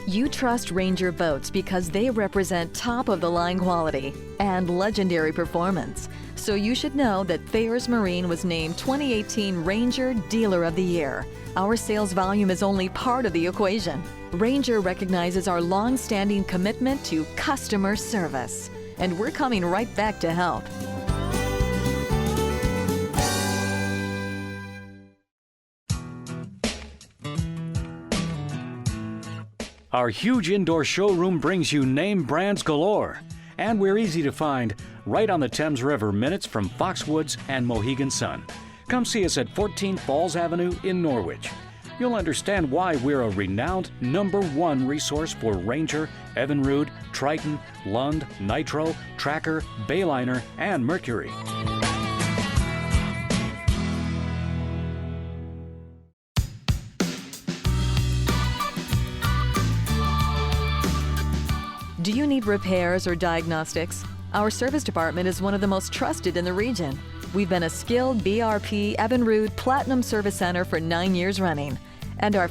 You trust Ranger boats because they represent top-of-the-line quality and legendary performance. So you should know that Thayer's Marine was named 2018 Ranger Dealer of the Year. Our sales volume is only part of the equation. Ranger recognizes our long-standing commitment to customer service, and we're coming right back to help. Our huge indoor showroom brings you name brands galore, and we're easy to find right on the Thames River, minutes from Foxwoods and Mohegan Sun. Come see us at 14 Falls Avenue in Norwich. You'll understand why we're a renowned #1 resource for Ranger, Evinrude, Triton, Lund, Nitro, Tracker, Bayliner, and Mercury. Do you need repairs or diagnostics? Our service department is one of the most trusted in the region. We've been a skilled BRP Evinrude Platinum Service Center for 9 years running, and our